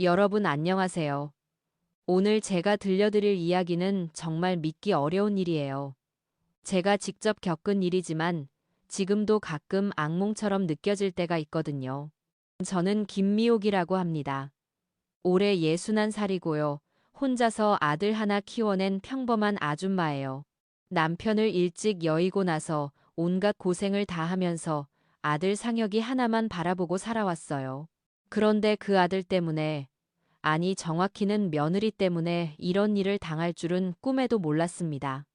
여러분 안녕하세요. 오늘 제가 들려드릴 이야기는 정말 믿기 어려운 일이에요. 제가 직접 겪은 일이지만 지금도 가끔 악몽처럼 느껴질 때가 있거든요. 저는 김미옥이라고 합니다. 올해 61살이고요. 혼자서 아들 하나 키워낸 평범한 아줌마예요. 남편을 일찍 여의고 나서 온갖 고생을 다 하면서 아들 상혁이 하나만 바라보고 살아왔어요. 그런데 그 아들 때문에, 아니 정확히는 며느리 때문에 이런 일을 당할 줄은 꿈에도 몰랐습니다.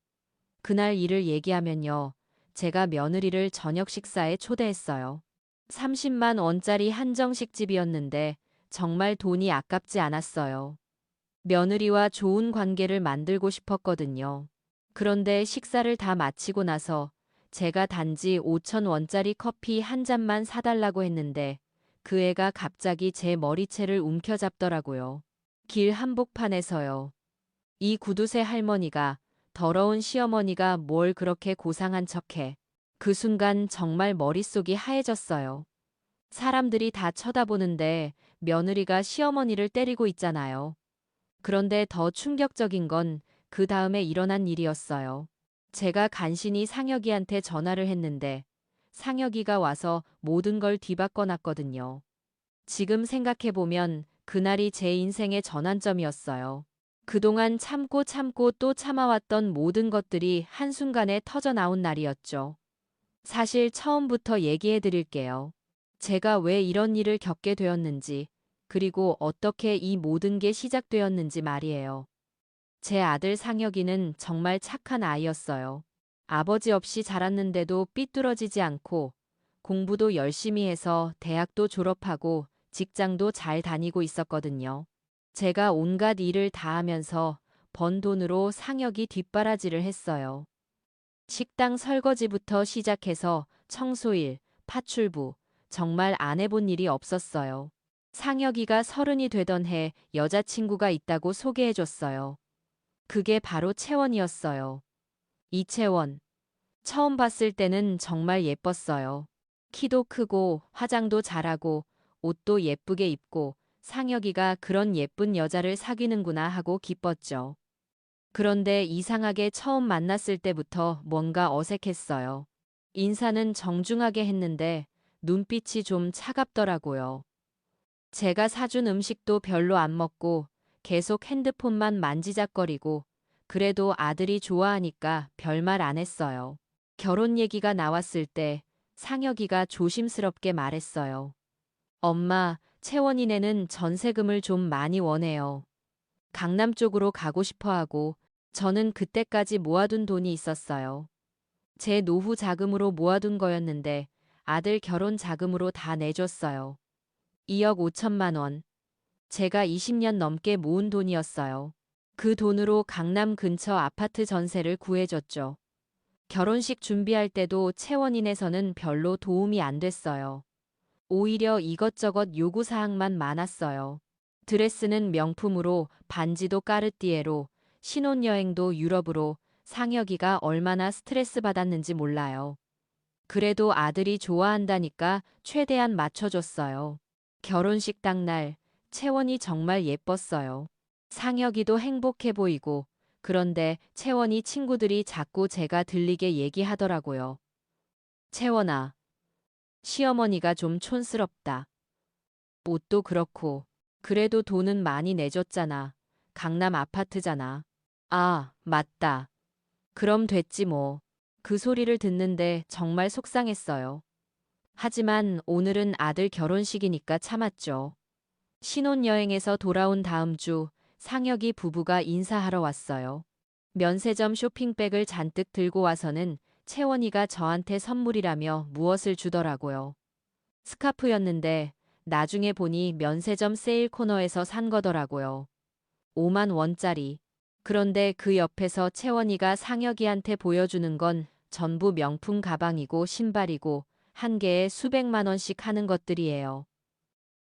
그날 일을 얘기하면요. 제가 며느리를 저녁 식사에 초대했어요. 30만 원짜리 한정식 집이었는데 정말 돈이 아깝지 않았어요. 며느리와 좋은 관계를 만들고 싶었거든요. 그런데 식사를 다 마치고 나서 제가 단지 5천 원짜리 커피 한 잔만 사달라고 했는데 그 애가 갑자기 제 머리채를 움켜잡더라고요. 길 한복판에서요. 이 구두쇠 할머니가, 더러운 시어머니가 뭘 그렇게 고상한 척해. 그 순간 정말 머릿속이 하얘졌어요. 사람들이 다 쳐다보는데 며느리가 시어머니를 때리고 있잖아요. 그런데 더 충격적인 건 그 다음에 일어난 일이었어요. 제가 간신히 상혁이한테 전화를 했는데 상혁이가 와서 모든 걸 뒤바꿔 놨거든요. 지금 생각해보면 그날이 제 인생의 전환점이었어요. 그동안 참고 참고 또 참아왔던 모든 것들이 한순간에 터져 나온 날이었죠. 사실 처음부터 얘기해 드릴게요. 제가 왜 이런 일을 겪게 되었는지, 그리고 어떻게 이 모든 게 시작되었는지 말이에요. 제 아들 상혁이는 정말 착한 아이였어요. 아버지 없이 자랐는데도 삐뚤어지지 않고 공부도 열심히 해서 대학도 졸업하고 직장도 잘 다니고 있었거든요. 제가 온갖 일을 다 하면서 번 돈으로 상혁이 뒷바라지를 했어요. 식당 설거지부터 시작해서 청소일, 파출부, 정말 안 해본 일이 없었어요. 상혁이가 30이 되던 해 여자친구가 있다고 소개해줬어요. 그게 바로 채원이었어요. 이채원. 처음 봤을 때는 정말 예뻤어요. 키도 크고 화장도 잘하고 옷도 예쁘게 입고 상혁이가 그런 예쁜 여자를 사귀는구나 하고 기뻤죠. 그런데 이상하게 처음 만났을 때부터 뭔가 어색했어요. 인사는 정중하게 했는데 눈빛이 좀 차갑더라고요. 제가 사준 음식도 별로 안 먹고 계속 핸드폰만 만지작거리고 그래도 아들이 좋아하니까 별말 안 했어요. 결혼 얘기가 나왔을 때 상혁이가 조심스럽게 말했어요. 엄마, 채원이네는 전세금을 좀 많이 원해요. 강남 쪽으로 가고 싶어 하고 저는 그때까지 모아둔 돈이 있었어요. 제 노후 자금으로 모아둔 거였는데 아들 결혼 자금으로 다 내줬어요. 2억 5천만 원. 제가 20년 넘게 모은 돈이었어요. 그 돈으로 강남 근처 아파트 전세를 구해줬죠. 결혼식 준비할 때도 채원인에서는 별로 도움이 안 됐어요. 오히려 이것저것 요구사항만 많았어요. 드레스는 명품으로, 반지도 까르띠에로, 신혼여행도 유럽으로. 상혁이가 얼마나 스트레스 받았는지 몰라요. 그래도 아들이 좋아한다니까 최대한 맞춰줬어요. 결혼식 당날 채원이 정말 예뻤어요. 상혁이도 행복해 보이고, 그런데 채원이 친구들이 자꾸 제가 들리게 얘기하더라고요. 채원아, 시어머니가 좀 촌스럽다. 옷도 그렇고, 그래도 돈은 많이 내줬잖아. 강남 아파트잖아. 아, 맞다. 그럼 됐지 뭐. 그 소리를 듣는데 정말 속상했어요. 하지만 오늘은 아들 결혼식이니까 참았죠. 신혼여행에서 돌아온 다음 주 상혁이 부부가 인사하러 왔어요. 면세점 쇼핑백을 잔뜩 들고 와서는 채원이가 저한테 선물이라며 무엇을 주더라고요. 스카프였는데 나중에 보니 면세점 세일 코너에서 산 거더라고요. 5만 원짜리. 그런데 그 옆에서 채원이가 상혁이한테 보여주는 건 전부 명품 가방이고 신발이고 한 개에 수백만 원씩 하는 것들이에요.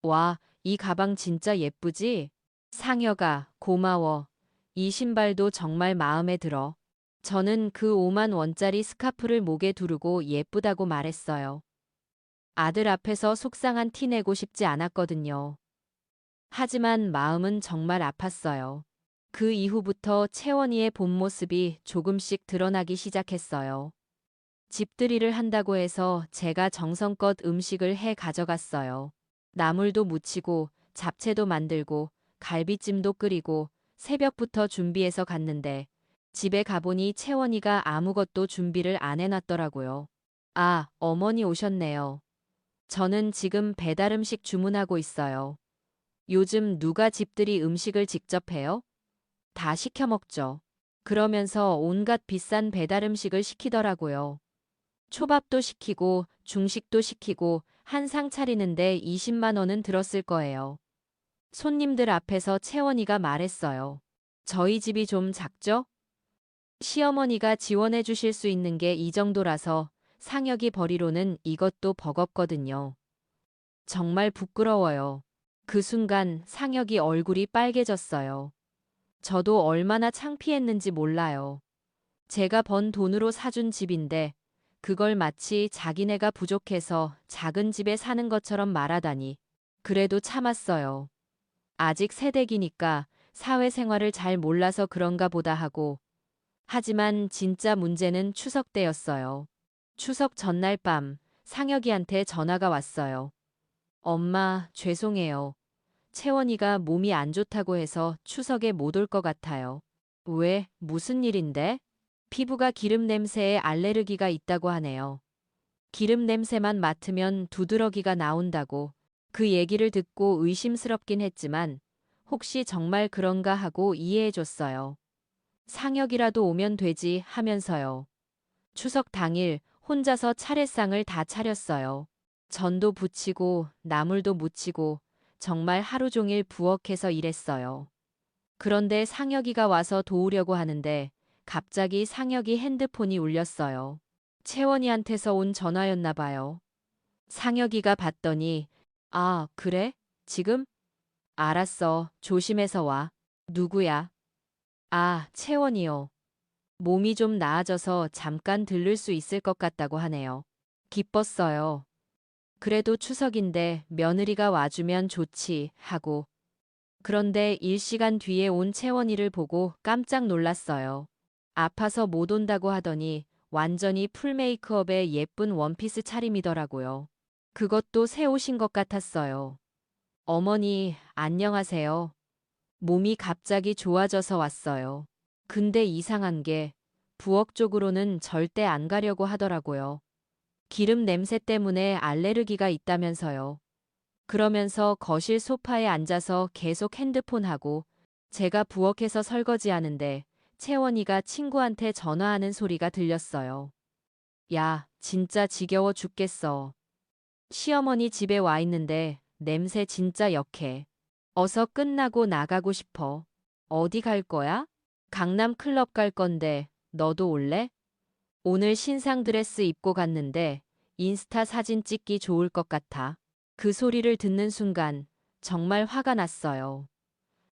와, 이 가방 진짜 예쁘지? 상혁아, 고마워. 이 신발도 정말 마음에 들어. 저는 그 5만 원짜리 스카프를 목에 두르고 예쁘다고 말했어요. 아들 앞에서 속상한 티 내고 싶지 않았거든요. 하지만 마음은 정말 아팠어요. 그 이후부터 채원이의 본 모습이 조금씩 드러나기 시작했어요. 집들이를 한다고 해서 제가 정성껏 음식을 해 가져갔어요. 나물도 무치고 잡채도 만들고 갈비찜도 끓이고 새벽부터 준비해서 갔는데 집에 가보니 채원이가 아무것도 준비를 안 해놨더라고요. 아, 어머니 오셨네요. 저는 지금 배달 음식 주문하고 있어요. 요즘 누가 집들이 음식을 직접 해요? 다 시켜 먹죠. 그러면서 온갖 비싼 배달 음식을 시키더라고요. 초밥도 시키고 중식도 시키고 한 상 차리는데 20만 원은 들었을 거예요. 손님들 앞에서 채원이가 말했어요. 저희 집이 좀 작죠? 시어머니가 지원해 주실 수 있는 게 이 정도라서 상혁이 벌이로는 이것도 버겁거든요. 정말 부끄러워요. 그 순간 상혁이 얼굴이 빨개졌어요. 저도 얼마나 창피했는지 몰라요. 제가 번 돈으로 사준 집인데 그걸 마치 자기네가 부족해서 작은 집에 사는 것처럼 말하다니. 그래도 참았어요. 아직 새댁이니까 사회생활을 잘 몰라서 그런가 보다 하고. 하지만 진짜 문제는 추석 때였어요. 추석 전날 밤 상혁이한테 전화가 왔어요. 엄마, 죄송해요. 채원이가 몸이 안 좋다고 해서 추석에 못 올 것 같아요. 왜? 무슨 일인데? 피부가 기름 냄새에 알레르기가 있다고 하네요. 기름 냄새만 맡으면 두드러기가 나온다고. 그 얘기를 듣고 의심스럽긴 했지만 혹시 정말 그런가 하고 이해해줬어요. 상혁이라도 오면 되지 하면서요. 추석 당일 혼자서 차례상을 다 차렸어요. 전도 부치고 나물도 무치고 정말 하루 종일 부엌에서 일했어요. 그런데 상혁이가 와서 도우려고 하는데 갑자기 상혁이 핸드폰이 울렸어요. 채원이한테서 온 전화였나 봐요. 상혁이가 받더니 아, 그래? 지금? 알았어. 조심해서 와. 누구야? 아, 채원이요. 몸이 좀 나아져서 잠깐 들를 수 있을 것 같다고 하네요. 기뻤어요. 그래도 추석인데 며느리가 와주면 좋지 하고. 그런데 일시간 뒤에 온 채원이를 보고 깜짝 놀랐어요. 아파서 못 온다고 하더니 완전히 풀 메이크업에 예쁜 원피스 차림이더라고요. 그것도 새 옷인 것 같았어요. 어머니, 안녕하세요. 몸이 갑자기 좋아져서 왔어요. 근데 이상한 게 부엌 쪽으로는 절대 안 가려고 하더라고요. 기름 냄새 때문에 알레르기가 있다면서요. 그러면서 거실 소파에 앉아서 계속 핸드폰 하고 제가 부엌에서 설거지하는데 채원이가 친구한테 전화하는 소리가 들렸어요. 야, 진짜 지겨워 죽겠어. 시어머니 집에 와 있는데 냄새 진짜 역해. 어서 끝나고 나가고 싶어. 어디 갈 거야? 강남 클럽 갈 건데 너도 올래? 오늘 신상 드레스 입고 갔는데 인스타 사진 찍기 좋을 것 같아. 그 소리를 듣는 순간 정말 화가 났어요.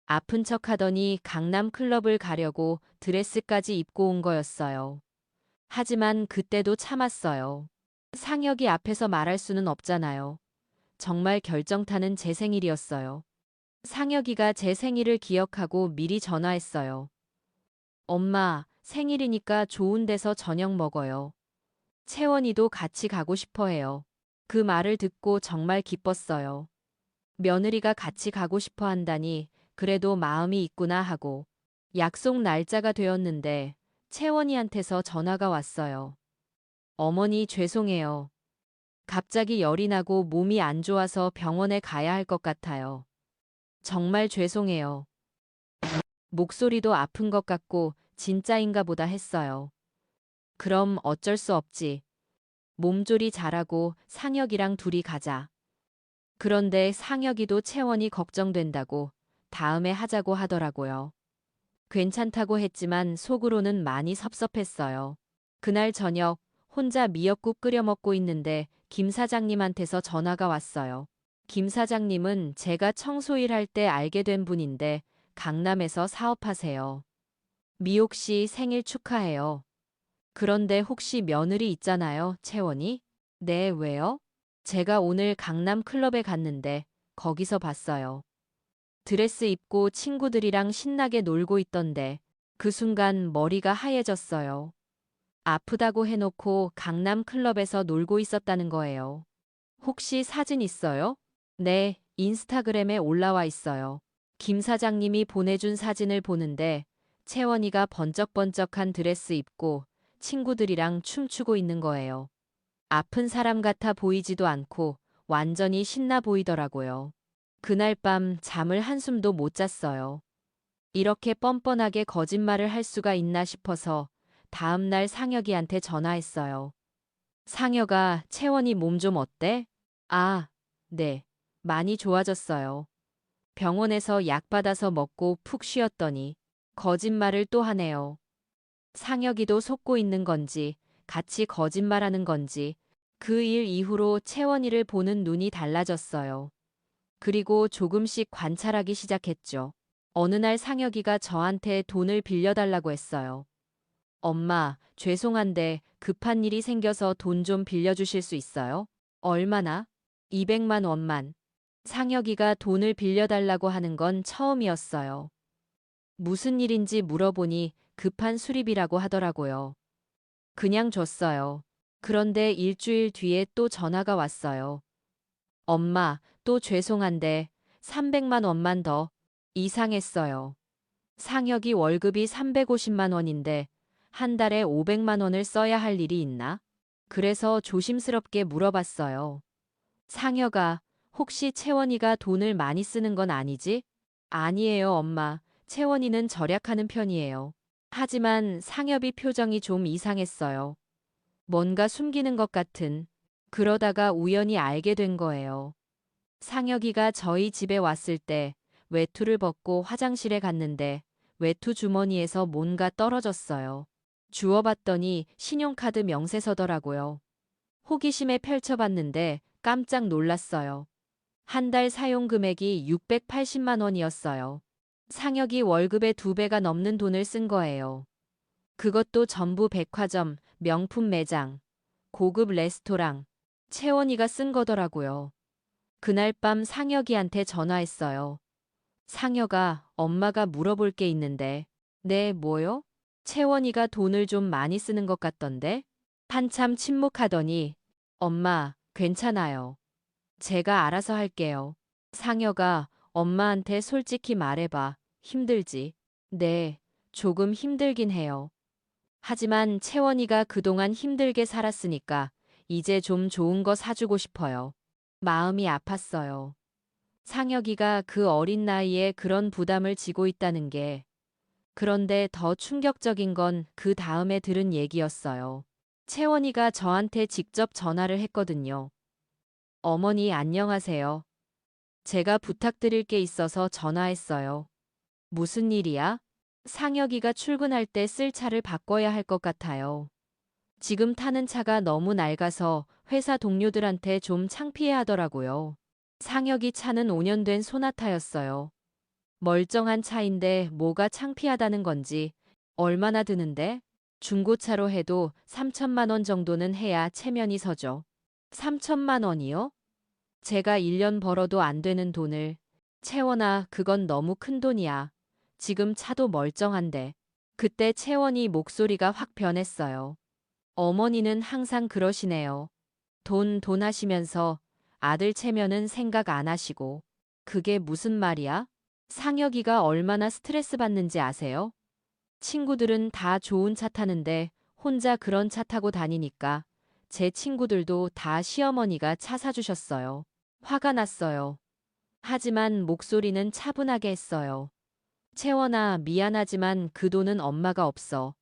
아픈 척 하더니 강남 클럽을 가려고 드레스까지 입고 온 거였어요. 하지만 그때도 참았어요. 상혁이 앞에서 말할 수는 없잖아요. 정말 결정타는 제 생일이었어요. 상혁이가 제 생일을 기억하고 미리 전화했어요. 엄마, 생일이니까 좋은 데서 저녁 먹어요. 채원이도 같이 가고 싶어 해요. 그 말을 듣고 정말 기뻤어요. 며느리가 같이 가고 싶어 한다니 그래도 마음이 있구나 하고 약속 날짜가 되었는데 채원이한테서 전화가 왔어요. 어머니 죄송해요. 갑자기 열이 나고 몸이 안 좋아서 병원에 가야 할 것 같아요. 정말 죄송해요. 목소리도 아픈 것 같고 진짜인가 보다 했어요. 그럼 어쩔 수 없지. 몸조리 잘하고 상혁이랑 둘이 가자. 그런데 상혁이도 채원이 걱정된다고 다음에 하자고 하더라고요. 괜찮다고 했지만 속으로는 많이 섭섭했어요. 그날 저녁 혼자 미역국 끓여 먹고 있는데 김 사장님한테서 전화가 왔어요. 김 사장님은 제가 청소일 할 때 알게 된 분인데 강남에서 사업하세요. 미옥 씨 생일 축하해요. 그런데 혹시 며느리 있잖아요, 채원이? 네, 왜요? 제가 오늘 강남 클럽에 갔는데 거기서 봤어요. 드레스 입고 친구들이랑 신나게 놀고 있던데 그 순간 머리가 하얘졌어요. 아프다고 해놓고 강남 클럽에서 놀고 있었다는 거예요. 혹시 사진 있어요? 네, 인스타그램에 올라와 있어요. 김 사장님이 보내준 사진을 보는데 채원이가 번쩍번쩍한 드레스 입고 친구들이랑 춤추고 있는 거예요. 아픈 사람 같아 보이지도 않고 완전히 신나 보이더라고요. 그날 밤 잠을 한숨도 못 잤어요. 이렇게 뻔뻔하게 거짓말을 할 수가 있나 싶어서 다음날 상혁이한테 전화했어요. 상혁아, 채원이 몸 좀 어때? 아, 네. 많이 좋아졌어요. 병원에서 약 받아서 먹고 푹 쉬었더니 거짓말을 또 하네요. 상혁이도 속고 있는 건지 같이 거짓말하는 건지 그 일 이후로 채원이를 보는 눈이 달라졌어요. 그리고 조금씩 관찰하기 시작했죠. 어느 날 상혁이가 저한테 돈을 빌려달라고 했어요. 엄마, 죄송한데 급한 일이 생겨서 돈 좀 빌려주실 수 있어요? 얼마나? 200만 원만. 상혁이가 돈을 빌려달라고 하는 건 처음이었어요. 무슨 일인지 물어보니 급한 수리비라고 하더라고요. 그냥 줬어요. 그런데 일주일 뒤에 또 전화가 왔어요. 엄마, 또 죄송한데 300만 원만 더. 이상했어요. 상혁이 월급이 350만 원인데 한 달에 500만 원을 써야 할 일이 있나? 그래서 조심스럽게 물어봤어요. 상혁아, 혹시 채원이가 돈을 많이 쓰는 건 아니지? 아니에요, 엄마. 채원이는 절약하는 편이에요. 하지만 상혁이 표정이 좀 이상했어요. 뭔가 숨기는 것 같은. 그러다가 우연히 알게 된 거예요. 상혁이가 저희 집에 왔을 때 외투를 벗고 화장실에 갔는데 외투 주머니에서 뭔가 떨어졌어요. 주워봤더니 신용카드 명세서더라고요. 호기심에 펼쳐봤는데 깜짝 놀랐어요. 한 달 사용 금액이 680만 원이었어요. 상혁이 월급의 2배가 넘는 돈을 쓴 거예요. 그것도 전부 백화점, 명품 매장, 고급 레스토랑, 채원이가 쓴 거더라고요. 그날 밤 상혁이한테 전화했어요. 상혁아, 엄마가 물어볼 게 있는데. 네, 뭐요? 채원이가 돈을 좀 많이 쓰는 것 같던데? 한참 침묵하더니 엄마, 괜찮아요. 제가 알아서 할게요. 상혁아, 엄마한테 솔직히 말해봐. 힘들지? 네, 조금 힘들긴 해요. 하지만 채원이가 그동안 힘들게 살았으니까 이제 좀 좋은 거 사주고 싶어요. 마음이 아팠어요. 상혁이가 그 어린 나이에 그런 부담을 지고 있다는 게. 그런데 더 충격적인 건 그 다음에 들은 얘기였어요. 채원이가 저한테 직접 전화를 했거든요. 어머니 안녕하세요. 제가 부탁드릴 게 있어서 전화했어요. 무슨 일이야? 상혁이가 출근할 때 쓸 차를 바꿔야 할 것 같아요. 지금 타는 차가 너무 낡아서 회사 동료들한테 좀 창피해 하더라고요. 상혁이 차는 5년 된 소나타였어요. 멀쩡한 차인데 뭐가 창피하다는 건지. 얼마나 드는데? 중고차로 해도 3천만 원 정도는 해야 체면이 서죠. 3천만 원이요? 제가 1년 벌어도 안 되는 돈을. 채원아, 그건 너무 큰 돈이야. 지금 차도 멀쩡한데. 그때 채원이 목소리가 확 변했어요. 어머니는 항상 그러시네요. 돈 하시면서 아들 체면은 생각 안 하시고. 그게 무슨 말이야? 상혁이가 얼마나 스트레스 받는지 아세요? 친구들은 다 좋은 차 타는데 혼자 그런 차 타고 다니니까 제 친구들도 다 시어머니가 차 사주셨어요. 화가 났어요. 하지만 목소리는 차분하게 했어요. 채원아, 미안하지만 그 돈은 엄마가 없어.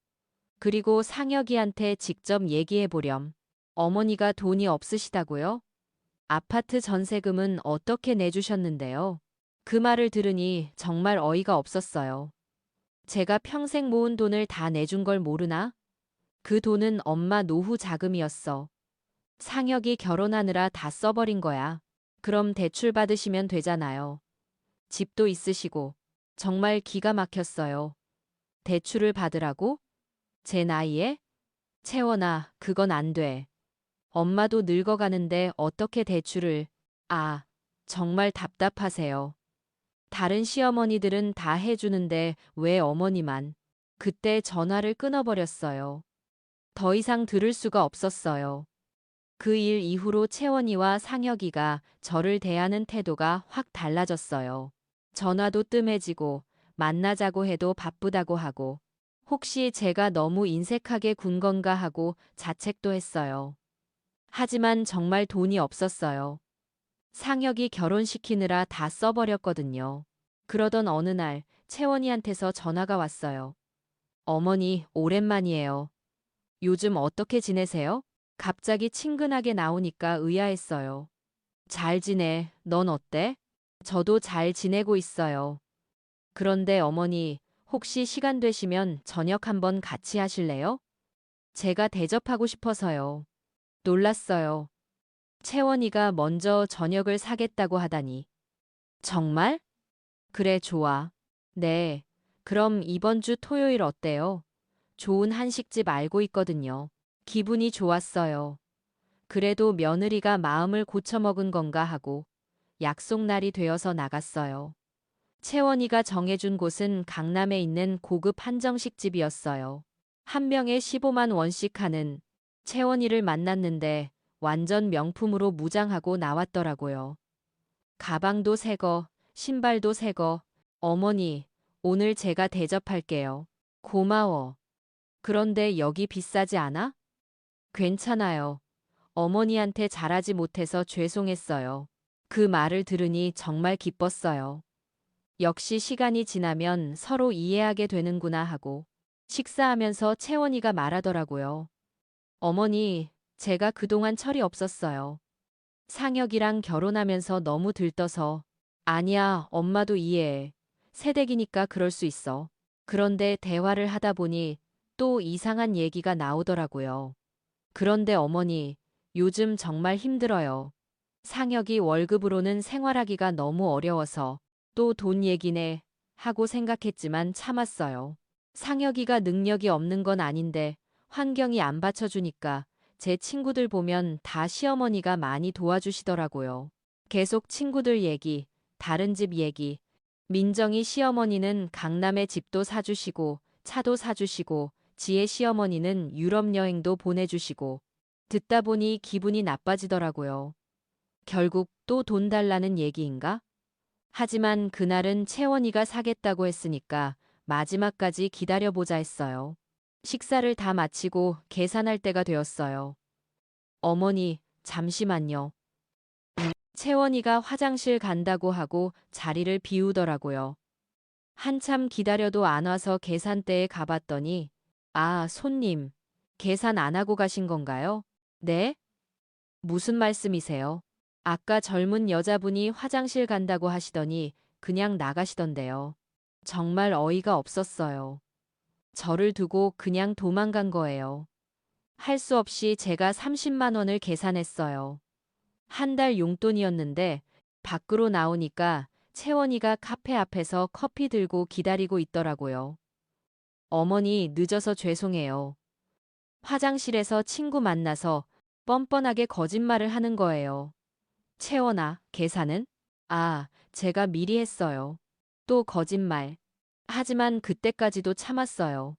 그리고 상혁이한테 직접 얘기해 보렴. 어머니가 돈이 없으시다고요? 아파트 전세금은 어떻게 내주셨는데요? 그 말을 들으니 정말 어이가 없었어요. 제가 평생 모은 돈을 다 내준 걸 모르나? 그 돈은 엄마 노후 자금이었어. 상혁이 결혼하느라 다 써버린 거야. 그럼 대출 받으시면 되잖아요. 집도 있으시고. 정말 기가 막혔어요. 대출을 받으라고? 제 나이에? 채원아, 그건 안 돼. 엄마도 늙어가는데 어떻게 대출을. 아, 정말 답답하세요. 다른 시어머니들은 다 해주는데 왜 어머니만? 그때 전화를 끊어버렸어요. 더 이상 들을 수가 없었어요. 그 일 이후로 채원이와 상혁이가 저를 대하는 태도가 확 달라졌어요. 전화도 뜸해지고 만나자고 해도 바쁘다고 하고 혹시 제가 너무 인색하게 군 건가 하고 자책도 했어요. 하지만 정말 돈이 없었어요. 상혁이 결혼시키느라 다 써버렸거든요. 그러던 어느 날 채원이한테서 전화가 왔어요. 어머니, 오랜만이에요. 요즘 어떻게 지내세요? 갑자기 친근하게 나오니까 의아했어요. 잘 지내. 넌 어때? 저도 잘 지내고 있어요. 그런데 어머니, 혹시 시간 되시면 저녁 한번 같이 하실래요? 제가 대접하고 싶어서요. 놀랐어요. 채원이가 먼저 저녁을 사겠다고 하다니. 정말? 그래, 좋아. 네. 그럼 이번 주 토요일 어때요? 좋은 한식집 알고 있거든요. 기분이 좋았어요. 그래도 며느리가 마음을 고쳐먹은 건가 하고 약속 날이 되어서 나갔어요. 채원이가 정해준 곳은 강남에 있는 고급 한정식 집이었어요. 한 명에 15만 원씩 하는. 채원이를 만났는데 완전 명품으로 무장하고 나왔더라고요. 가방도 새거, 신발도 새거. 어머니, 오늘 제가 대접할게요. 고마워. 그런데 여기 비싸지 않아? 괜찮아요. 어머니한테 잘하지 못해서 죄송했어요. 그 말을 들으니 정말 기뻤어요. 역시 시간이 지나면 서로 이해하게 되는구나 하고 식사하면서 채원이가 말하더라고요. 어머니, 제가 그동안 철이 없었어요. 상혁이랑 결혼하면서 너무 들떠서. 아니야, 엄마도 이해해. 새댁이니까 그럴 수 있어. 그런데 대화를 하다 보니 또 이상한 얘기가 나오더라고요. 그런데 어머니, 요즘 정말 힘들어요. 상혁이 월급으로는 생활하기가 너무 어려워서 또 돈 얘기네 하고 생각했지만 참았어요. 상혁이가 능력이 없는 건 아닌데 환경이 안 받쳐주니까 제 친구들 보면 다 시어머니가 많이 도와주시더라고요. 계속 친구들 얘기, 다른 집 얘기. 민정이 시어머니는 강남에 집도 사주시고 차도 사주시고 지혜 시어머니는 유럽 여행도 보내주시고 듣다 보니 기분이 나빠지더라고요. 결국 또 돈 달라는 얘기인가? 하지만 그날은 채원이가 사겠다고 했으니까 마지막까지 기다려보자 했어요. 식사를 다 마치고 계산할 때가 되었어요. 어머니, 잠시만요. 채원이가 화장실 간다고 하고 자리를 비우더라고요. 한참 기다려도 안 와서 계산대에 가봤더니, 아, 손님, 계산 안 하고 가신 건가요? 네? 무슨 말씀이세요? 아까 젊은 여자분이 화장실 간다고 하시더니 그냥 나가시던데요. 정말 어이가 없었어요. 저를 두고 그냥 도망간 거예요. 할 수 없이 제가 30만 원을 계산했어요. 한 달 용돈이었는데 밖으로 나오니까 채원이가 카페 앞에서 커피 들고 기다리고 있더라고요. 어머니, 늦어서 죄송해요. 화장실에서 친구 만나서 뻔뻔하게 거짓말을 하는 거예요. 채원아, 계산은? 아, 제가 미리 했어요. 또 거짓말. 하지만 그때까지도 참았어요.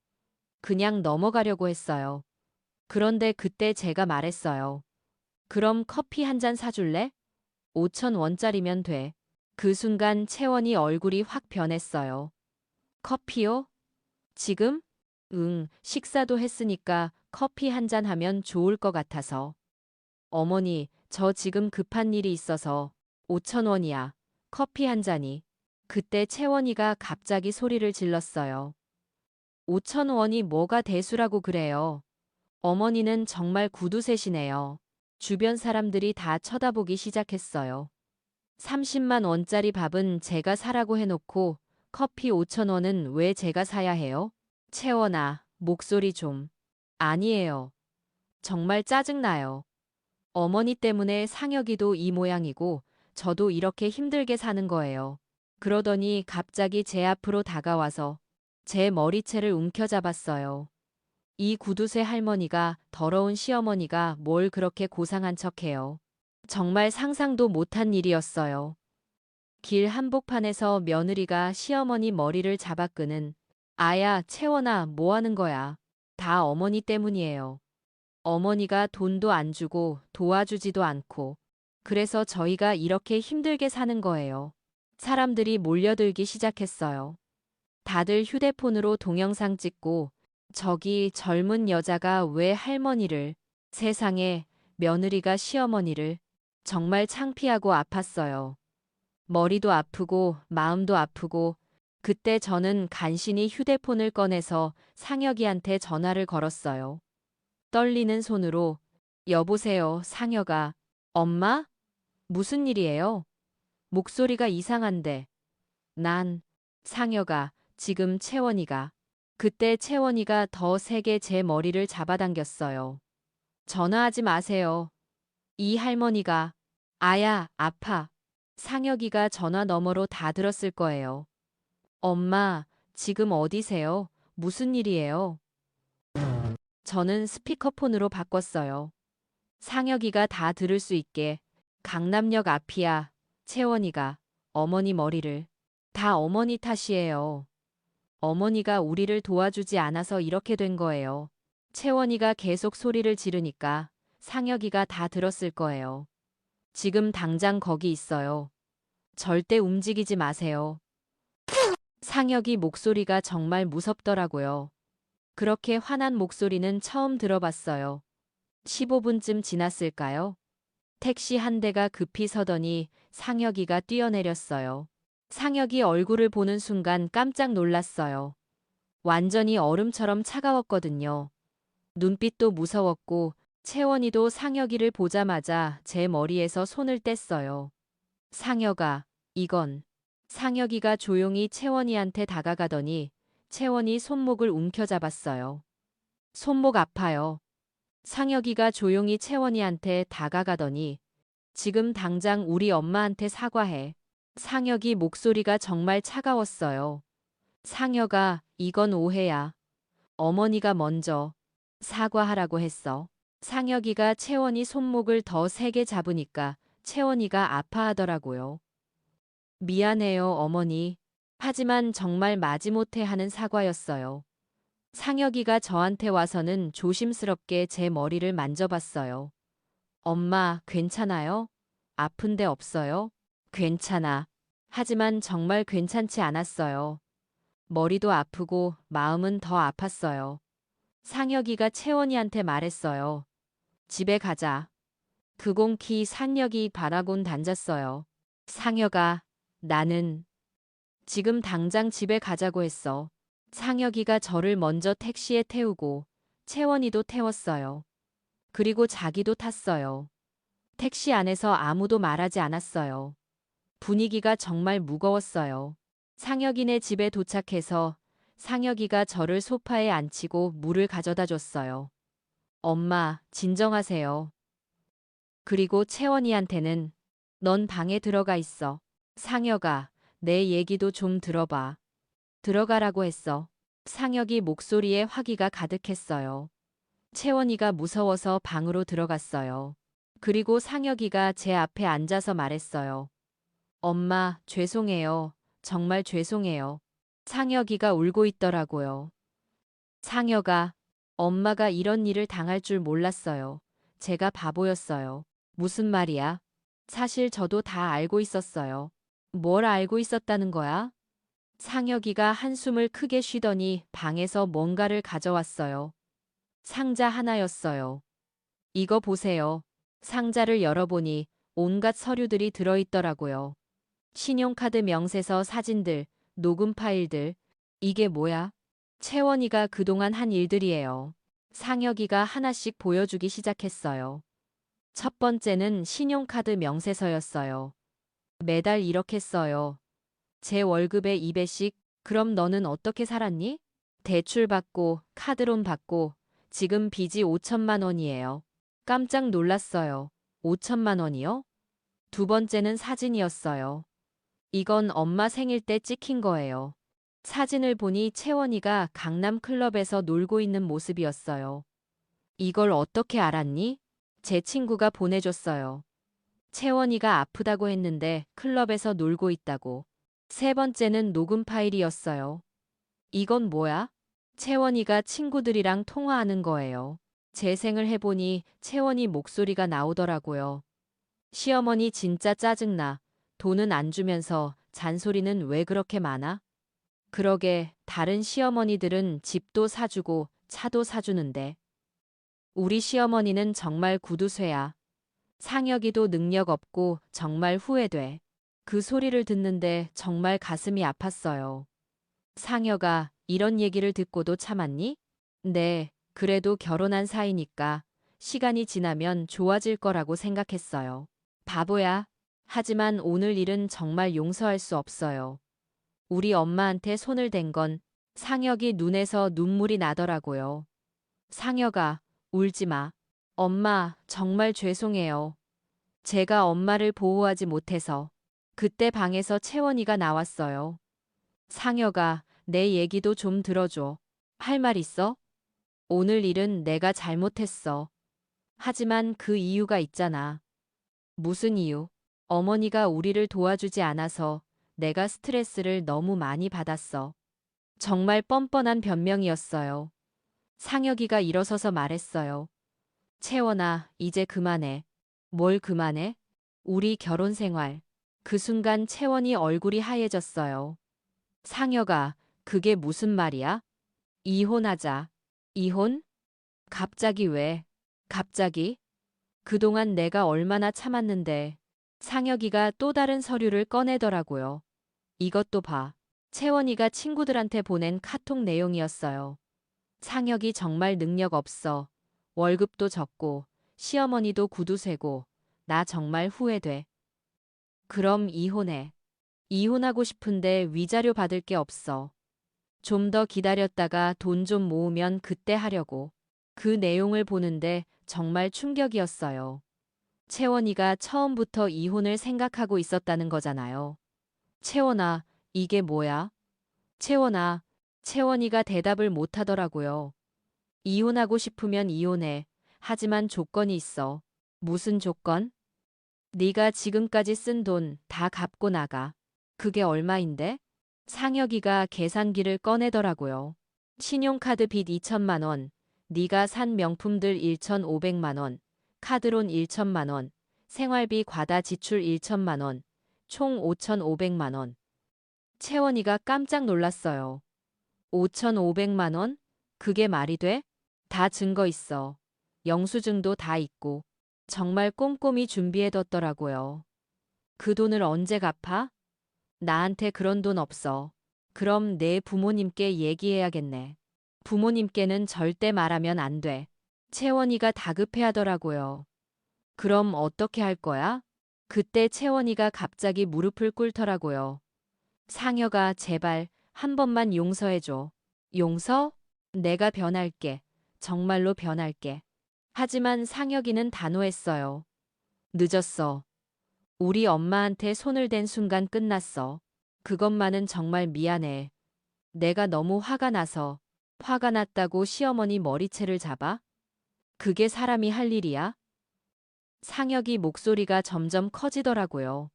그냥 넘어가려고 했어요. 그런데 그때 제가 말했어요. 그럼 커피 한 잔 사줄래? 5천 원짜리면 돼. 그 순간 채원이 얼굴이 확 변했어요. 커피요? 지금? 응, 식사도 했으니까 커피 한 잔 하면 좋을 것 같아서. 어머니, 저 지금 급한 일이 있어서 5천 원이야. 커피 한 잔이. 그때 채원이가 갑자기 소리를 질렀어요. 5천 원이 뭐가 대수라고 그래요. 어머니는 정말 구두쇠시네요. 주변 사람들이 다 쳐다보기 시작했어요. 30만 원짜리 밥은 제가 사라고 해놓고 커피 5천 원은 왜 제가 사야 해요? 채원아, 목소리 좀. 아니에요. 정말 짜증나요. 어머니 때문에 상혁이도 이 모양이고 저도 이렇게 힘들게 사는 거예요. 그러더니 갑자기 제 앞으로 다가와서 제 머리채를 움켜잡았어요. 이 구두쇠 할머니가 더러운 시어머니가 뭘 그렇게 고상한 척해요. 정말 상상도 못한 일이었어요. 길 한복판에서 며느리가 시어머니 머리를 잡아 끄는 아야, 채원아, 뭐 하는 거야? 다 어머니 때문이에요. 어머니가 돈도 안 주고 도와주지도 않고 그래서 저희가 이렇게 힘들게 사는 거예요. 사람들이 몰려들기 시작했어요. 다들 휴대폰으로 동영상 찍고 저기 젊은 여자가 왜 할머니를 세상에 며느리가 시어머니를 정말 창피하고 아팠어요. 머리도 아프고 마음도 아프고 그때 저는 간신히 휴대폰을 꺼내서 상혁이한테 전화를 걸었어요. 떨리는 손으로 여보세요, 상혁아. 엄마? 무슨 일이에요? 목소리가 이상한데. 난 상혁아, 지금 채원이가. 그때 채원이가 더 세게 제 머리를 잡아당겼어요. 전화하지 마세요. 이 할머니가. 아야, 아파. 상혁이가 전화 너머로 다 들었을 거예요. 엄마, 지금 어디세요? 무슨 일이에요? 저는 스피커폰으로 바꿨어요. 상혁이가 다 들을 수 있게. 강남역 앞이야. 채원이가 어머니 머리를. 다 어머니 탓이에요. 어머니가 우리를 도와주지 않아서 이렇게 된 거예요. 채원이가 계속 소리를 지르니까 상혁이가 다 들었을 거예요. 지금 당장 거기 있어요. 절대 움직이지 마세요. 상혁이 목소리가 정말 무섭더라고요. 그렇게 화난 목소리는 처음 들어봤어요. 15분쯤 지났을까요? 택시 한 대가 급히 서더니 상혁이가 뛰어내렸어요. 상혁이 얼굴을 보는 순간 깜짝 놀랐어요. 완전히 얼음처럼 차가웠거든요. 눈빛도 무서웠고 채원이도 상혁이를 보자마자 제 머리에서 손을 뗐어요. 상혁아, 이건. 상혁이가 조용히 채원이한테 다가가더니 채원이 손목을 움켜잡았어요. 손목 아파요. 상혁이가 조용히 채원이한테 다가가더니 지금 당장 우리 엄마한테 사과해. 상혁이 목소리가 정말 차가웠어요. 상혁아, 이건 오해야. 어머니가 먼저 사과하라고 했어. 상혁이가 채원이 손목을 더 세게 잡으니까 채원이가 아파하더라고요. 미안해요, 어머니. 하지만 정말 마지못해 하는 사과였어요. 상혁이가 저한테 와서는 조심스럽게 제 머리를 만져봤어요. 엄마, 괜찮아요? 아픈 데 없어요? 괜찮아. 하지만 정말 괜찮지 않았어요. 머리도 아프고 마음은 더 아팠어요. 상혁이가 채원이한테 말했어요. 집에 가자. 그공키 상혁이 바라곤 단졌어요. 상혁아, 나는 지금 당장 집에 가자고 했어. 상혁이가 저를 먼저 택시에 태우고 채원이도 태웠어요. 그리고 자기도 탔어요. 택시 안에서 아무도 말하지 않았어요. 분위기가 정말 무거웠어요. 상혁이네 집에 도착해서 상혁이가 저를 소파에 앉히고 물을 가져다 줬어요. 엄마, 진정하세요. 그리고 채원이한테는 넌 방에 들어가 있어. 상혁아, 내 얘기도 좀 들어봐. 들어가라고 했어. 상혁이 목소리에 화기가 가득했어요. 채원이가 무서워서 방으로 들어갔어요. 그리고 상혁이가 제 앞에 앉아서 말했어요. 엄마, 죄송해요. 정말 죄송해요. 상혁이가 울고 있더라고요. 상혁아, 엄마가 이런 일을 당할 줄 몰랐어요. 제가 바보였어요. 무슨 말이야? 사실 저도 다 알고 있었어요. 뭘 알고 있었다는 거야? 상혁이가 한숨을 크게 쉬더니 방에서 뭔가를 가져왔어요. 상자 하나였어요. 이거 보세요. 상자를 열어보니 온갖 서류들이 들어있더라고요. 신용카드 명세서 사진들, 녹음 파일들. 이게 뭐야? 채원이가 그동안 한 일들이에요. 상혁이가 하나씩 보여주기 시작했어요. 첫 번째는 신용카드 명세서였어요. 매달 이렇게 써요. 제 월급의 2배씩. 그럼 너는 어떻게 살았니? 대출 받고 카드론 받고 지금 빚이 5천만 원이에요. 깜짝 놀랐어요. 5천만 원이요? 두 번째는 사진이었어요. 이건 엄마 생일 때 찍힌 거예요. 사진을 보니 채원이가 강남 클럽에서 놀고 있는 모습이었어요. 이걸 어떻게 알았니? 제 친구가 보내줬어요. 채원이가 아프다고 했는데 클럽에서 놀고 있다고. 세 번째는 녹음 파일이었어요. 이건 뭐야? 채원이가 친구들이랑 통화하는 거예요. 재생을 해보니 채원이 목소리가 나오더라고요. 시어머니 진짜 짜증나. 돈은 안 주면서 잔소리는 왜 그렇게 많아? 그러게 다른 시어머니들은 집도 사주고 차도 사주는데 우리 시어머니는 정말 구두쇠야. 상혁이도 능력 없고 정말 후회돼. 그 소리를 듣는데 정말 가슴이 아팠어요. 상혁아, 이런 얘기를 듣고도 참았니? 네, 그래도 결혼한 사이니까 시간이 지나면 좋아질 거라고 생각했어요. 바보야. 하지만 오늘 일은 정말 용서할 수 없어요. 우리 엄마한테 손을 댄 건 상혁이 눈에서 눈물이 나더라고요. 상혁아, 울지 마. 엄마, 정말 죄송해요. 제가 엄마를 보호하지 못해서. 그때 방에서 채원이가 나왔어요. 상혁아, 내 얘기도 좀 들어줘. 할 말 있어? 오늘 일은 내가 잘못했어. 하지만 그 이유가 있잖아. 무슨 이유? 어머니가 우리를 도와주지 않아서 내가 스트레스를 너무 많이 받았어. 정말 뻔뻔한 변명이었어요. 상혁이가 일어서서 말했어요. 채원아, 이제 그만해. 뭘 그만해? 우리 결혼 생활. 그 순간 채원이 얼굴이 하얘졌어요. 상혁아, 그게 무슨 말이야? 이혼하자. 이혼? 갑자기 왜? 갑자기? 그동안 내가 얼마나 참았는데. 상혁이가 또 다른 서류를 꺼내더라고요. 이것도 봐. 채원이가 친구들한테 보낸 카톡 내용이었어요. 상혁이 정말 능력 없어. 월급도 적고, 시어머니도 구두쇠고, 나 정말 후회돼. 그럼 이혼해. 이혼하고 싶은데 위자료 받을 게 없어. 좀 더 기다렸다가 돈 좀 모으면 그때 하려고. 그 내용을 보는데 정말 충격이었어요. 채원이가 처음부터 이혼을 생각하고 있었다는 거잖아요. 채원아, 이게 뭐야? 채원아, 채원이가 대답을 못 하더라고요. 이혼하고 싶으면 이혼해. 하지만 조건이 있어. 무슨 조건? 네가 지금까지 쓴 돈 다 갚고 나가. 그게 얼마인데? 상혁이가 계산기를 꺼내더라고요. 신용카드 빚 2천만 원, 네가 산 명품들 1,500만 원, 카드론 1천만 원, 생활비 과다 지출 1천만 원, 총 5,500만 원. 채원이가 깜짝 놀랐어요. 5,500만 원? 그게 말이 돼? 다 증거 있어. 영수증도 다 있고. 정말 꼼꼼히 준비해뒀더라고요. 그 돈을 언제 갚아? 나한테 그런 돈 없어. 그럼 내 부모님께 얘기해야겠네. 부모님께는 절대 말하면 안 돼. 채원이가 다급해하더라고요. 그럼 어떻게 할 거야? 그때 채원이가 갑자기 무릎을 꿇더라고요. 상혁아, 제발 한 번만 용서해줘. 용서? 내가 변할게. 정말로 변할게. 하지만 상혁이는 단호했어요. 늦었어. 우리 엄마한테 손을 댄 순간 끝났어. 그것만은 정말 미안해. 내가 너무 화가 나서. 화가 났다고 시어머니 머리채를 잡아? 그게 사람이 할 일이야? 상혁이 목소리가 점점 커지더라고요.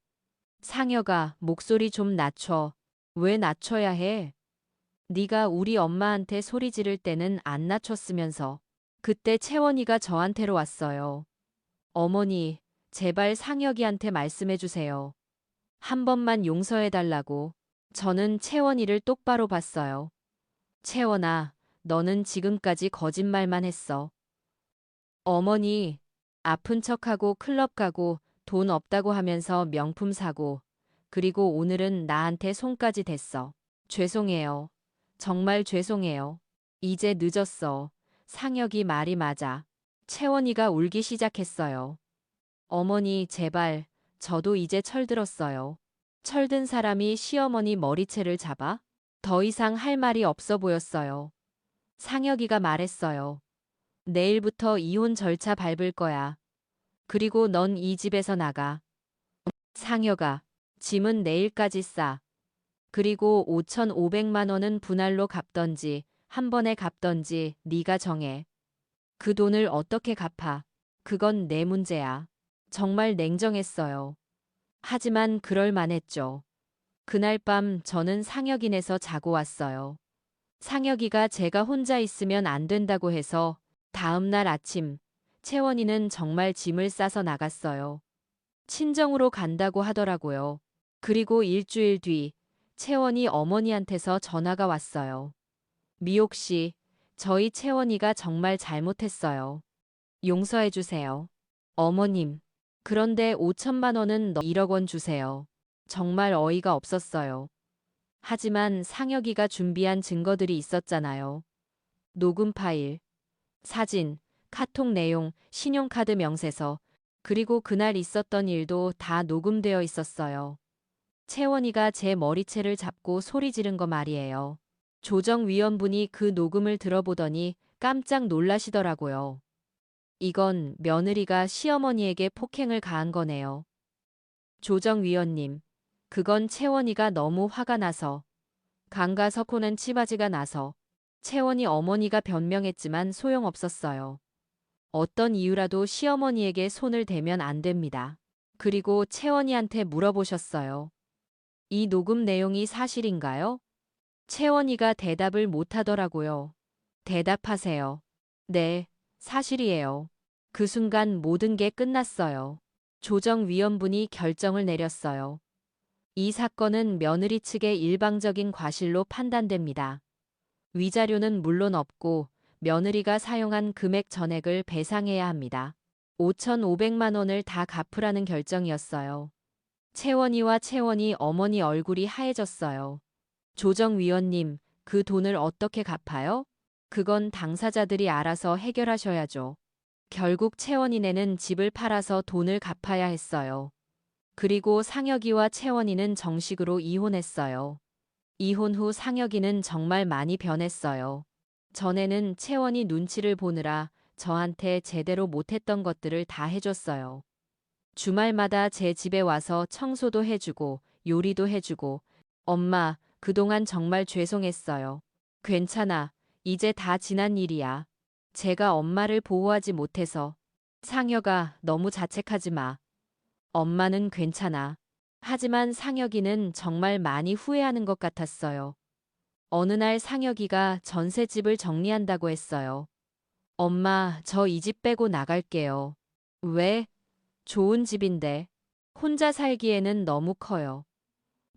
상혁아, 목소리 좀 낮춰. 왜 낮춰야 해? 네가 우리 엄마한테 소리 지를 때는 안 낮췄으면서. 그때 채원이가 저한테로 왔어요. 어머니, 제발 상혁이한테 말씀해 주세요. 한 번만 용서해달라고. 저는 채원이를 똑바로 봤어요. 채원아, 너는 지금까지 거짓말만 했어. 어머니, 아픈 척하고 클럽 가고 돈 없다고 하면서 명품 사고, 그리고 오늘은 나한테 손까지 댔어. 죄송해요. 정말 죄송해요. 이제 늦었어. 상혁이 말이 맞아. 채원이가 울기 시작했어요. 어머니, 제발, 저도 이제 철들었어요. 철든 사람이 시어머니 머리채를 잡아? 더 이상 할 말이 없어 보였어요. 상혁이가 말했어요. 내일부터 이혼 절차 밟을 거야. 그리고 넌 이 집에서 나가. 상혁아, 짐은 내일까지 싸. 그리고 5,500만 원은 분할로 갚던지 한 번에 갚던지 네가 정해. 그 돈을 어떻게 갚아? 그건 내 문제야. 정말 냉정했어요. 하지만 그럴 만했죠. 그날 밤 저는 상혁인에서 자고 왔어요. 상혁이가 제가 혼자 있으면 안 된다고 해서 다음 날 아침 채원이는 정말 짐을 싸서 나갔어요. 친정으로 간다고 하더라고요. 그리고 일주일 뒤 채원이 어머니한테서 전화가 왔어요. 미옥 씨, 저희 채원이가 정말 잘못했어요. 용서해 주세요. 어머님, 그런데 5천만 원은 1억 원 주세요. 정말 어이가 없었어요. 하지만 상혁이가 준비한 증거들이 있었잖아요. 녹음 파일, 사진, 카톡 내용, 신용카드 명세서, 그리고 그날 있었던 일도 다 녹음되어 있었어요. 채원이가 제 머리채를 잡고 소리 지른 거 말이에요. 조정위원분이 그 녹음을 들어보더니 깜짝 놀라시더라고요. 이건 며느리가 시어머니에게 폭행을 가한 거네요. 조정위원님, 그건 채원이가 너무 화가 나서, 강가 석호는 치바지가 나서, 채원이 어머니가 변명했지만 소용없었어요. 어떤 이유라도 시어머니에게 손을 대면 안 됩니다. 그리고 채원이한테 물어보셨어요. 이 녹음 내용이 사실인가요? 채원이가 대답을 못하더라고요. 대답하세요. 네, 사실이에요. 그 순간 모든 게 끝났어요. 조정위원분이 결정을 내렸어요. 이 사건은 며느리 측의 일방적인 과실로 판단됩니다. 위자료는 물론 없고 며느리가 사용한 금액 전액을 배상해야 합니다. 5,500만 원을 다 갚으라는 결정이었어요. 채원이와 채원이 어머니 얼굴이 하얘졌어요. 조정위원님, 그 돈을 어떻게 갚아요? 그건 당사자들이 알아서 해결하셔야죠. 결국 채원이네는 집을 팔아서 돈을 갚아야 했어요. 그리고 상혁이와 채원이는 정식으로 이혼했어요. 이혼 후 상혁이는 정말 많이 변했어요. 전에는 채원이 눈치를 보느라 저한테 제대로 못했던 것들을 다 해줬어요. 주말마다 제 집에 와서 청소도 해주고 요리도 해주고 엄마, 그동안 정말 죄송했어요. 괜찮아. 이제 다 지난 일이야. 제가 엄마를 보호하지 못해서. 상혁아, 너무 자책하지 마. 엄마는 괜찮아. 하지만 상혁이는 정말 많이 후회하는 것 같았어요. 어느 날 상혁이가 전셋집을 정리한다고 했어요. 엄마, 저 이 집 빼고 나갈게요. 왜? 좋은 집인데. 혼자 살기에는 너무 커요.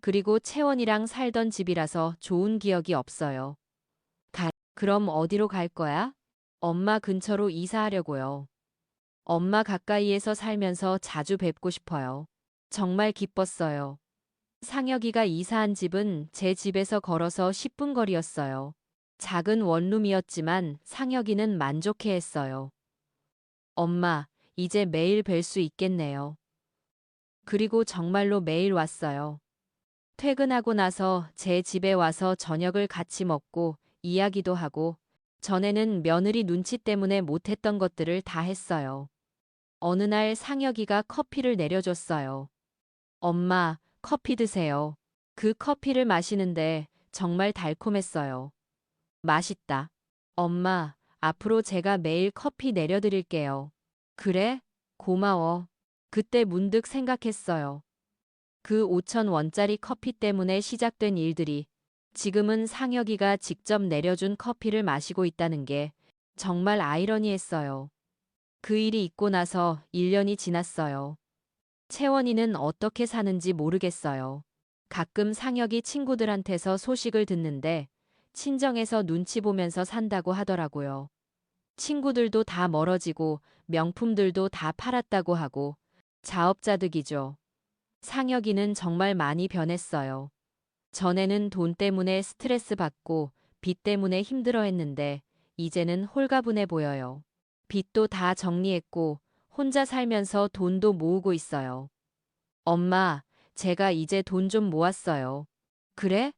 그리고 채원이랑 살던 집이라서 좋은 기억이 없어요. 그럼 어디로 갈 거야? 엄마 근처로 이사하려고요. 엄마 가까이에서 살면서 자주 뵙고 싶어요. 정말 기뻤어요. 상혁이가 이사한 집은 제 집에서 걸어서 10분 거리였어요. 작은 원룸이었지만 상혁이는 만족해했어요. 엄마, 이제 매일 뵐 수 있겠네요. 그리고 정말로 매일 왔어요. 퇴근하고 나서 제 집에 와서 저녁을 같이 먹고 이야기도 하고 전에는 며느리 눈치 때문에 못했던 것들을 다 했어요. 어느 날 상혁이가 커피를 내려줬어요. 엄마, 커피 드세요. 그 커피를 마시는데 정말 달콤했어요. 맛있다. 엄마, 앞으로 제가 매일 커피 내려드릴게요. 그래? 고마워. 그때 문득 생각했어요. 그 5천 원짜리 커피 때문에 시작된 일들이 지금은 상혁이가 직접 내려준 커피를 마시고 있다는 게 정말 아이러니했어요. 그 일이 있고 나서 1년이 지났어요. 채원이는 어떻게 사는지 모르겠어요. 가끔 상혁이 친구들한테서 소식을 듣는데 친정에서 눈치 보면서 산다고 하더라고요. 친구들도 다 멀어지고 명품들도 다 팔았다고 하고 자업자득이죠. 상혁이는 정말 많이 변했어요. 전에는 돈 때문에 스트레스 받고 빚 때문에 힘들어했는데 이제는 홀가분해 보여요. 빚도 다 정리했고 혼자 살면서 돈도 모으고 있어요. 엄마, 제가 이제 돈 좀 모았어요. 그래?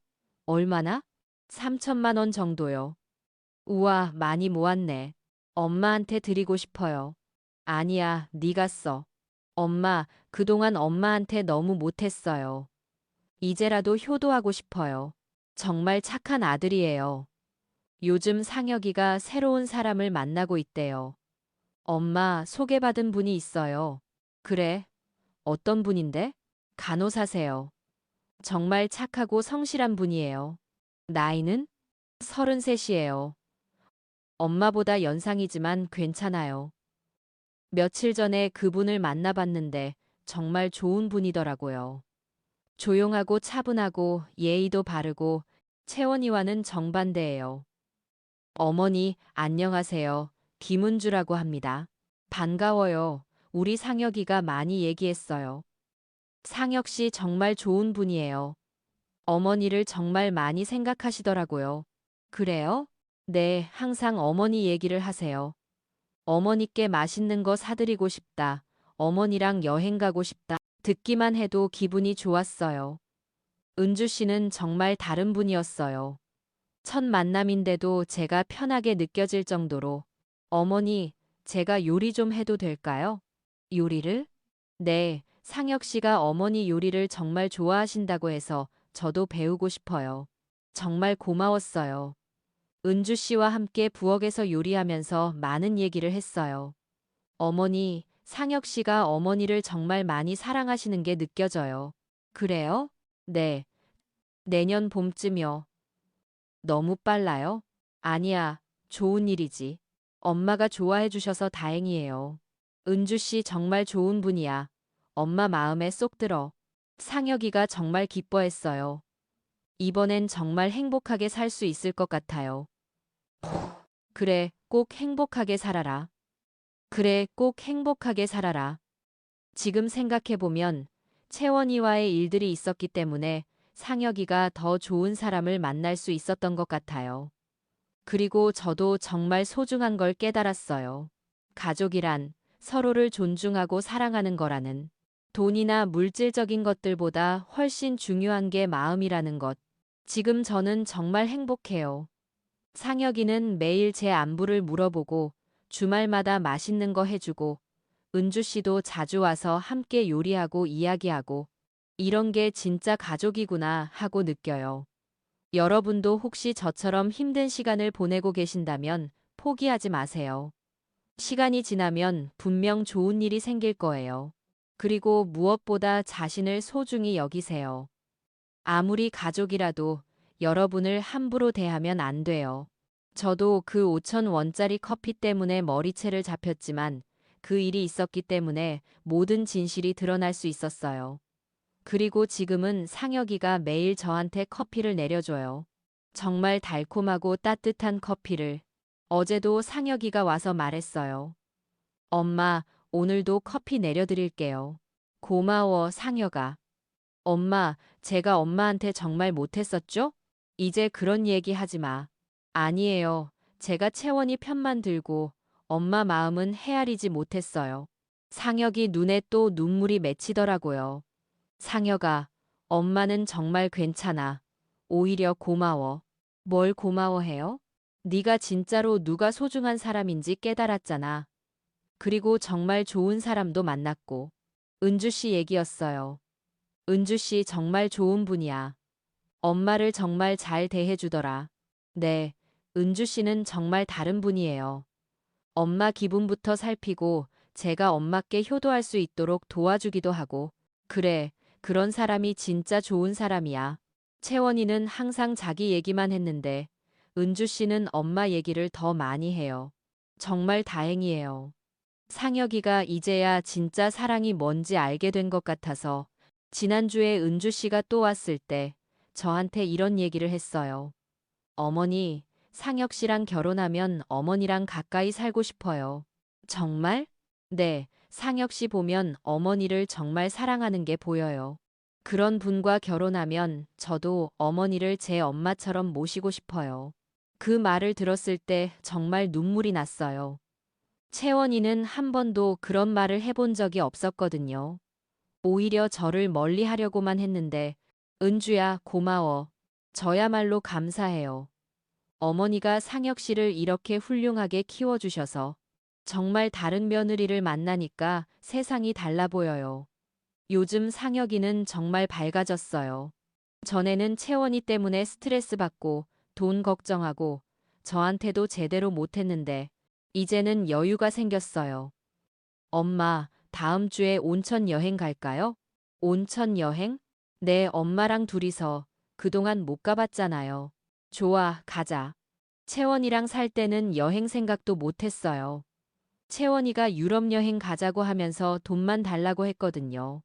얼마나? 3천만 원 정도요. 우와, 많이 모았네. 엄마한테 드리고 싶어요. 아니야, 네가 써. 엄마, 그동안 엄마한테 너무 못했어요. 이제라도 효도하고 싶어요. 정말 착한 아들이에요. 요즘 상혁이가 새로운 사람을 만나고 있대요. 엄마, 소개받은 분이 있어요. 그래, 어떤 분인데? 간호사세요. 정말 착하고 성실한 분이에요. 나이는? 33이에요. 엄마보다 연상이지만 괜찮아요. 며칠 전에 그분을 만나봤는데 정말 좋은 분이더라고요. 조용하고 차분하고 예의도 바르고 채원이와는 정반대예요. 어머니, 안녕하세요. 김은주라고 합니다. 반가워요. 우리 상혁이가 많이 얘기했어요. 상혁 씨 정말 좋은 분이에요. 어머니를 정말 많이 생각하시더라고요. 그래요? 네, 항상 어머니 얘기를 하세요. 어머니께 맛있는 거 사드리고 싶다. 어머니랑 여행 가고 싶다. 듣기만 해도 기분이 좋았어요. 은주 씨는 정말 다른 분이었어요. 첫 만남인데도 제가 편하게 느껴질 정도로 어머니, 제가 요리 좀 해도 될까요? 요리를? 네, 상혁 씨가 어머니 요리를 정말 좋아하신다고 해서 저도 배우고 싶어요. 정말 고마웠어요. 은주 씨와 함께 부엌에서 요리하면서 많은 얘기를 했어요. 어머니, 상혁 씨가 어머니를 정말 많이 사랑하시는 게 느껴져요. 그래요? 네, 내년 봄쯤이요. 너무 빨라요? 아니야, 좋은 일이지. 엄마가 좋아해 주셔서 다행이에요. 은주 씨 정말 좋은 분이야. 엄마 마음에 쏙 들어. 상혁이가 정말 기뻐했어요. 이번엔 정말 행복하게 살 수 있을 것 같아요. 그래, 꼭 행복하게 살아라. 그래, 꼭 행복하게 살아라. 지금 생각해보면 채원이와의 일들이 있었기 때문에 상혁이가 더 좋은 사람을 만날 수 있었던 것 같아요. 그리고 저도 정말 소중한 걸 깨달았어요. 가족이란 서로를 존중하고 사랑하는 거라는, 돈이나 물질적인 것들보다 훨씬 중요한 게 마음이라는 것. 지금 저는 정말 행복해요. 상혁이는 매일 제 안부를 물어보고 주말마다 맛있는 거 해주고 은주 씨도 자주 와서 함께 요리하고 이야기하고 이런 게 진짜 가족이구나 하고 느껴요. 여러분도 혹시 저처럼 힘든 시간을 보내고 계신다면 포기하지 마세요. 시간이 지나면 분명 좋은 일이 생길 거예요. 그리고 무엇보다 자신을 소중히 여기세요. 아무리 가족이라도 여러분을 함부로 대하면 안 돼요. 저도 그 5,000원짜리 커피 때문에 머리채를 잡혔지만 그 일이 있었기 때문에 모든 진실이 드러날 수 있었어요. 그리고 지금은 상혁이가 매일 저한테 커피를 내려줘요. 정말 달콤하고 따뜻한 커피를. 어제도 상혁이가 와서 말했어요. 엄마, 오늘도 커피 내려드릴게요. 고마워, 상혁아. 엄마, 제가 엄마한테 정말 못했었죠? 이제 그런 얘기 하지 마. 아니에요. 제가 채원이 편만 들고 엄마 마음은 헤아리지 못했어요. 상혁이 눈에 또 눈물이 맺히더라고요. 상혁아, 엄마는 정말 괜찮아. 오히려 고마워. 뭘 고마워해요? 네가 진짜로 누가 소중한 사람인지 깨달았잖아. 그리고 정말 좋은 사람도 만났고. 은주 씨 얘기였어요. 은주 씨 정말 좋은 분이야. 엄마를 정말 잘 대해주더라. 네, 은주 씨는 정말 다른 분이에요. 엄마 기분부터 살피고 제가 엄마께 효도할 수 있도록 도와주기도 하고. 그래, 그런 사람이 진짜 좋은 사람이야. 채원이는 항상 자기 얘기만 했는데 은주 씨는 엄마 얘기를 더 많이 해요. 정말 다행이에요. 상혁이가 이제야 진짜 사랑이 뭔지 알게 된 것 같아서 지난주에 은주 씨가 또 왔을 때 저한테 이런 얘기를 했어요. 어머니, 상혁 씨랑 결혼하면 어머니랑 가까이 살고 싶어요. 정말? 네, 상혁 씨 보면 어머니를 정말 사랑하는 게 보여요. 그런 분과 결혼하면 저도 어머니를 제 엄마처럼 모시고 싶어요. 그 말을 들었을 때 정말 눈물이 났어요. 채원이는 한 번도 그런 말을 해본 적이 없었거든요. 오히려 저를 멀리 하려고만 했는데, 은주야, 고마워. 저야말로 감사해요. 어머니가 상혁 씨를 이렇게 훌륭하게 키워주셔서 정말 다른 며느리를 만나니까 세상이 달라 보여요. 요즘 상혁이는 정말 밝아졌어요. 전에는 채원이 때문에 스트레스 받고 돈 걱정하고 저한테도 제대로 못했는데 이제는 여유가 생겼어요. 엄마, 다음 주에 온천 여행 갈까요? 온천 여행? 네, 엄마랑 둘이서 그동안 못 가봤잖아요. 좋아, 가자. 채원이랑 살 때는 여행 생각도 못 했어요. 채원이가 유럽 여행 가자고 하면서 돈만 달라고 했거든요.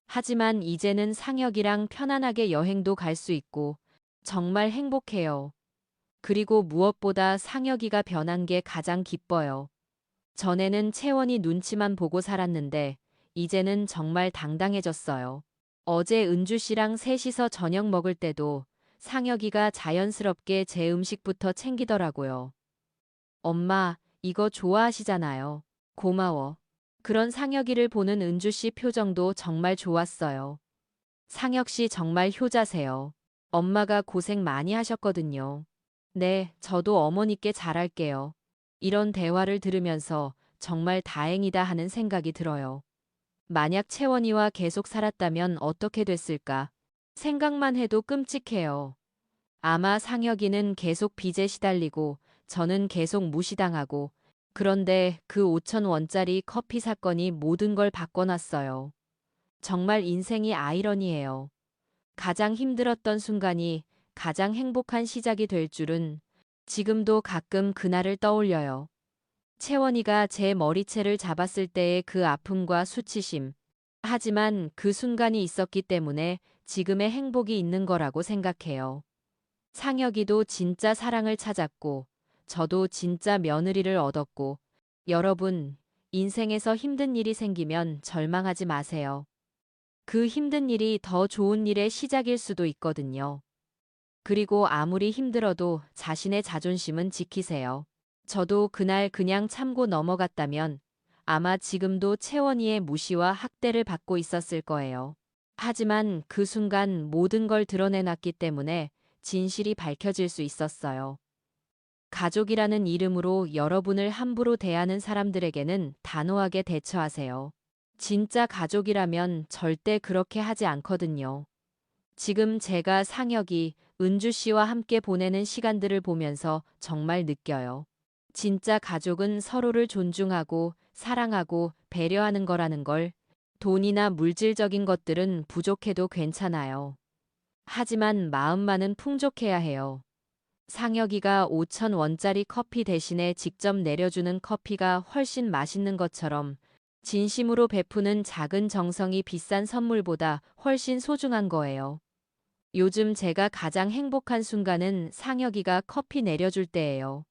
하지만 이제는 상혁이랑 편안하게 여행도 갈 수 있고 정말 행복해요. 그리고 무엇보다 상혁이가 변한 게 가장 기뻐요. 전에는 채원이 눈치만 보고 살았는데 이제는 정말 당당해졌어요. 어제 은주 씨랑 셋이서 저녁 먹을 때도 상혁이가 자연스럽게 제 음식부터 챙기더라고요. 엄마, 이거 좋아하시잖아요. 고마워. 그런 상혁이를 보는 은주 씨 표정도 정말 좋았어요. 상혁 씨 정말 효자세요. 엄마가 고생 많이 하셨거든요. 네, 저도 어머니께 잘할게요. 이런 대화를 들으면서 정말 다행이다 하는 생각이 들어요. 만약 채원이와 계속 살았다면 어떻게 됐을까? 생각만 해도 끔찍해요. 아마 상혁이는 계속 빚에 시달리고 저는 계속 무시당하고 그런데 그 5천 원짜리 커피 사건이 모든 걸 바꿔놨어요. 정말 인생이 아이러니해요. 가장 힘들었던 순간이 가장 행복한 시작이 될 줄은 지금도 가끔 그날을 떠올려요. 채원이가 제 머리채를 잡았을 때의 그 아픔과 수치심. 하지만 그 순간이 있었기 때문에 지금의 행복이 있는 거라고 생각해요. 상혁이도 진짜 사랑을 찾았고, 저도 진짜 며느리를 얻었고, 여러분, 인생에서 힘든 일이 생기면 절망하지 마세요. 그 힘든 일이 더 좋은 일의 시작일 수도 있거든요. 그리고 아무리 힘들어도 자신의 자존심은 지키세요. 저도 그날 그냥 참고 넘어갔다면 아마 지금도 채원이의 무시와 학대를 받고 있었을 거예요. 하지만 그 순간 모든 걸 드러내놨기 때문에 진실이 밝혀질 수 있었어요. 가족이라는 이름으로 여러분을 함부로 대하는 사람들에게는 단호하게 대처하세요. 진짜 가족이라면 절대 그렇게 하지 않거든요. 지금 제가 상혁이, 은주 씨와 함께 보내는 시간들을 보면서 정말 느껴요. 진짜 가족은 서로를 존중하고 사랑하고 배려하는 거라는 걸. 돈이나 물질적인 것들은 부족해도 괜찮아요. 하지만 마음만은 풍족해야 해요. 상혁이가 5천 원짜리 커피 대신에 직접 내려주는 커피가 훨씬 맛있는 것처럼 진심으로 베푸는 작은 정성이 비싼 선물보다 훨씬 소중한 거예요. 요즘 제가 가장 행복한 순간은 상혁이가 커피 내려줄 때예요.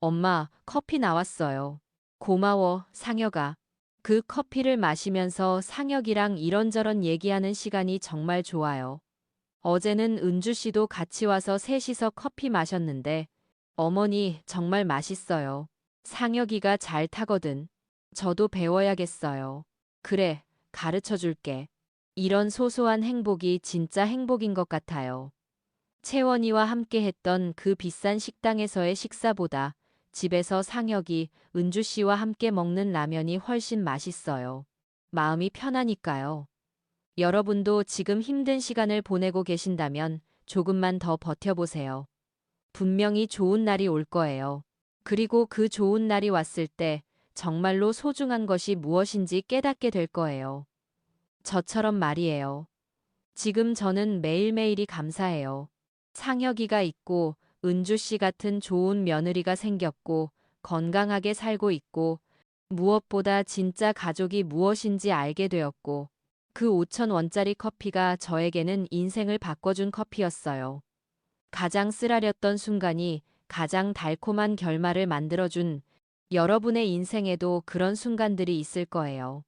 엄마, 커피 나왔어요. 고마워, 상혁아. 그 커피를 마시면서 상혁이랑 이런저런 얘기하는 시간이 정말 좋아요. 어제는 은주 씨도 같이 와서 셋이서 커피 마셨는데, 어머니, 정말 맛있어요. 상혁이가 잘 타거든. 저도 배워야겠어요. 그래, 가르쳐 줄게. 이런 소소한 행복이 진짜 행복인 것 같아요. 채원이와 함께 했던 그 비싼 식당에서의 식사보다 집에서 상혁이, 은주 씨와 함께 먹는 라면이 훨씬 맛있어요. 마음이 편하니까요. 여러분도 지금 힘든 시간을 보내고 계신다면 조금만 더 버텨보세요. 분명히 좋은 날이 올 거예요. 그리고 그 좋은 날이 왔을 때 정말로 소중한 것이 무엇인지 깨닫게 될 거예요. 저처럼 말이에요. 지금 저는 매일매일이 감사해요. 상혁이가 있고 은주 씨 같은 좋은 며느리가 생겼고 건강하게 살고 있고 무엇보다 진짜 가족이 무엇인지 알게 되었고 그 5천 원짜리 커피가 저에게는 인생을 바꿔준 커피였어요. 가장 쓰라렸던 순간이 가장 달콤한 결말을 만들어준 여러분의 인생에도 그런 순간들이 있을 거예요.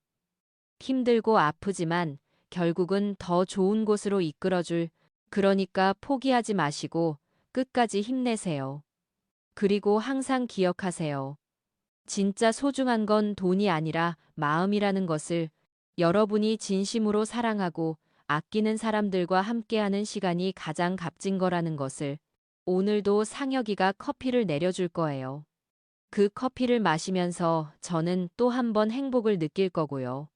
힘들고 아프지만 결국은 더 좋은 곳으로 이끌어줄 그러니까 포기하지 마시고 끝까지 힘내세요. 그리고 항상 기억하세요. 진짜 소중한 건 돈이 아니라 마음이라는 것을 여러분이 진심으로 사랑하고 아끼는 사람들과 함께하는 시간이 가장 값진 거라는 것을 오늘도 상혁이가 커피를 내려줄 거예요. 그 커피를 마시면서 저는 또 한 번 행복을 느낄 거고요.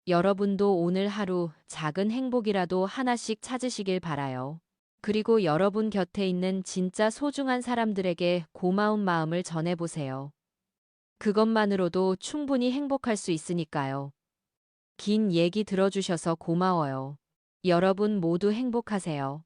여러분도 오늘 하루 작은 행복이라도 하나씩 찾으시길 바라요. 그리고 여러분 곁에 있는 진짜 소중한 사람들에게 고마운 마음을 전해보세요. 그것만으로도 충분히 행복할 수 있으니까요. 긴 얘기 들어주셔서 고마워요. 여러분 모두 행복하세요.